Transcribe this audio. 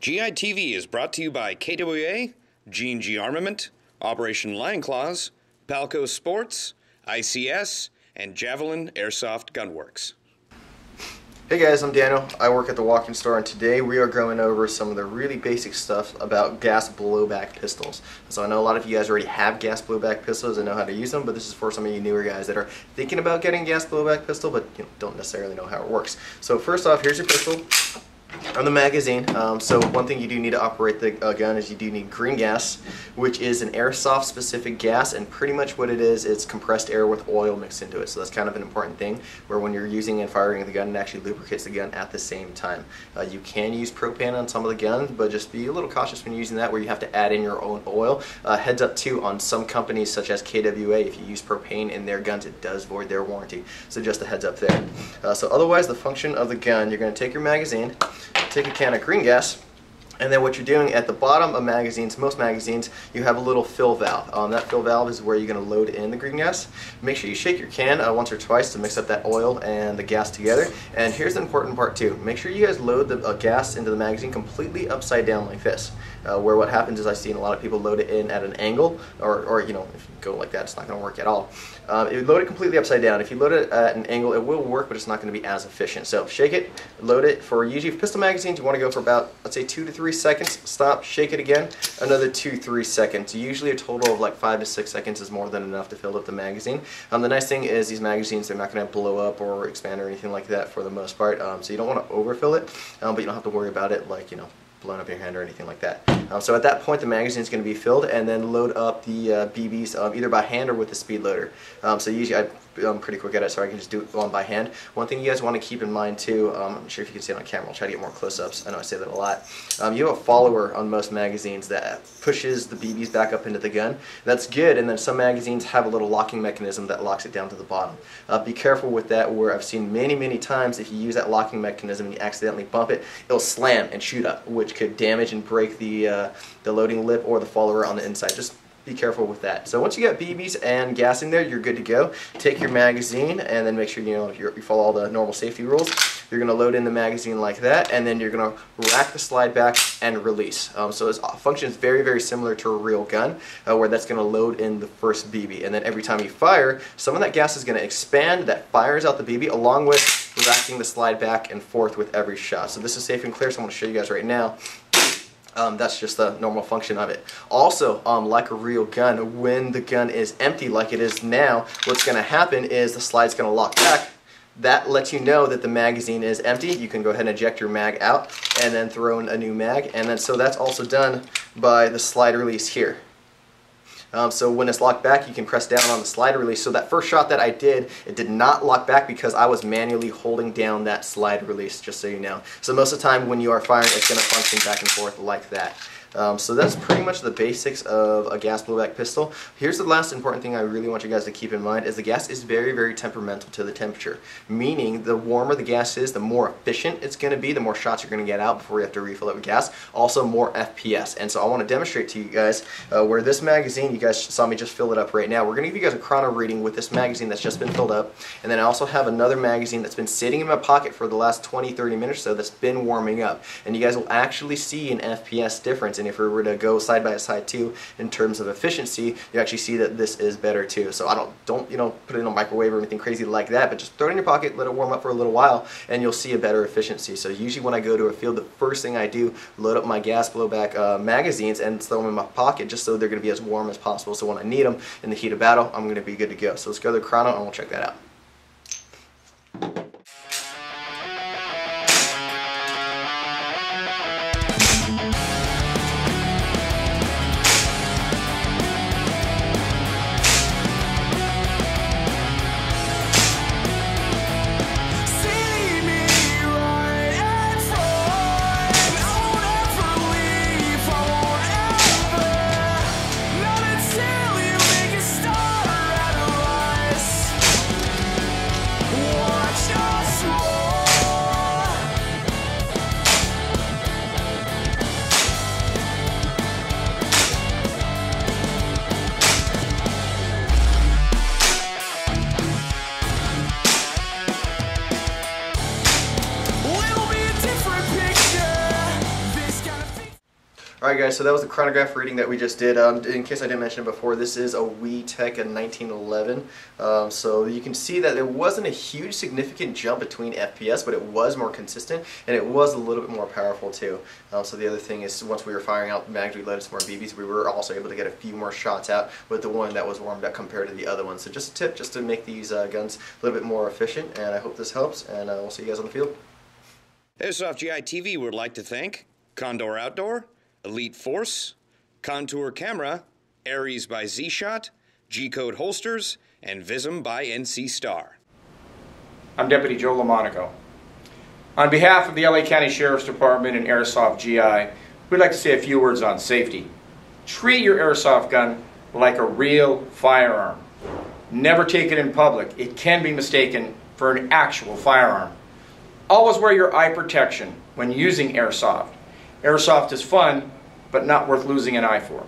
GITV is brought to you by KWA, G&G Armament, Operation Lion Claws, Palco Sports, ICS, and Javelin Airsoft Gunworks. Hey guys, I'm Daniel. I work at the walk-in store, and today we are going over some of the really basic stuff about gas blowback pistols. So I know a lot of you guys already have gas blowback pistols and know how to use them, but this is for some of you newer guys that are thinking about getting a gas blowback pistol but don't necessarily know how it works. So first off, here's your pistol and the magazine. So one thing you do need to operate the gun is you do need green gas, which is an airsoft specific gas, and pretty much what it is, it's compressed air with oil mixed into it. So that's kind of an important thing, where when you're using and firing the gun, it actually lubricates the gun at the same time. You can use propane on some of the guns, but just be a little cautious when you're using that, where you have to add in your own oil. Heads up too, on some companies such as KWA, if you use propane in their guns, it does void their warranty. So just a heads up there. So otherwise, the function of the gun, you're going to take your magazine, take a can of green gas, and then what you're doing at the bottom of magazines, most magazines, you have a little fill valve. That fill valve is where you're going to load in the green gas. Make sure you shake your can once or twice to mix up that oil and the gas together. And here's the important part too. Make sure you guys load the gas into the magazine completely upside down like this. Where what happens is I've seen a lot of people load it in at an angle, or if you go like that, it's not going to work at all. You load it completely upside down. If you load it at an angle, it will work, but it's not going to be as efficient. So shake it, load it. For usually pistol magazines, you want to go for about, let's say, 2 to 3 seconds. Stop, shake it again, another 2-3 seconds. Usually a total of like 5 to 6 seconds is more than enough to fill up the magazine. The nice thing is these magazines, they're not going to blow up or expand or anything like that for the most part. So you don't want to overfill it, but you don't have to worry about it like, blowing up your hand or anything like that. So at that point, the magazine is going to be filled, and then load up the BBs either by hand or with the speed loader. So usually I'm pretty quick at it, so I can just do it on by hand. One thing you guys want to keep in mind too, I'm not sure if you can see it on camera, I'll try to get more close-ups, I know I say that a lot. You have a follower on most magazines that pushes the BBs back up into the gun. That's good, and then some magazines have a little locking mechanism that locks it down to the bottom. Be careful with that, where I've seen many times if you use that locking mechanism and you accidentally bump it, it'll slam and shoot up, which could damage and break the loading lip or the follower on the inside. Just be careful with that. So once you got BBs and gas in there, you're good to go. Take your magazine and then make sure you follow all the normal safety rules. You're going to load in the magazine like that, and then you're going to rack the slide back and release. So it functions very similar to a real gun, where that's going to load in the first BB, and then every time you fire, some of that gas is going to expand, that fires out the BB, along with racking the slide back and forth with every shot. So this is safe and clear, so I'm going to show you guys right now. That's just the normal function of it. Also, like a real gun, when the gun is empty like it is now, what's going to happen is the slide's going to lock back. That lets you know that the magazine is empty. You can go ahead and eject your mag out and then throw in a new mag. And then so that's also done by the slide release here. So when it's locked back, you can press down on the slide release. So that first shot that I did, it did not lock back because I was manually holding down that slide release, just so you know. So most of the time when you are firing, it's going to function back and forth like that. So that's pretty much the basics of a gas blowback pistol. Here's the last important thing I really want you guys to keep in mind, is the gas is very temperamental to the temperature. Meaning the warmer the gas is, the more efficient it's going to be, the more shots you're going to get out before you have to refill it with gas. Also more FPS. And so I want to demonstrate to you guys where this magazine, you guys saw me just fill it up right now. We're going to give you guys a chrono reading with this magazine that's just been filled up. And then I also have another magazine that's been sitting in my pocket for the last 20-30 minutes or so that's been warming up. And you guys will actually see an FPS difference. And if we were to go side by side too, in terms of efficiency, you actually see that this is better too. So I don't put it in a microwave or anything crazy like that, but just throw it in your pocket, let it warm up for a little while, and you'll see a better efficiency. So usually when I go to a field, the first thing I do, load up my gas blowback magazines and throw them in my pocket, just so they're going to be as warm as possible. So when I need them in the heat of battle, I'm going to be good to go. So let's go to the chrono and we'll check that out. Watch Alright guys, so that was the chronograph reading that we just did. In case I didn't mention it before, this is a WeTech in 1911. So you can see that there wasn't a huge significant jump between FPS, but it was more consistent, and it was a little bit more powerful too. So the other thing is, once we were firing out mags, we loaded some more BBs, we were also able to get a few more shots out with the one that was warmed up compared to the other one. So just a tip, just to make these guns a little bit more efficient, and I hope this helps, and we'll see you guys on the field. Airsoft GI TV would like to thank Condor Outdoor, Elite Force, Contour Camera, Aries by Z-Shot, G-Code Holsters, and Vism by NC Star. I'm Deputy Joe Lamonaco. On behalf of the LA County Sheriff's Department and Airsoft GI, we'd like to say a few words on safety. Treat your airsoft gun like a real firearm. Never take it in public. It can be mistaken for an actual firearm. Always wear your eye protection when using airsoft. Airsoft is fun, but not worth losing an eye for.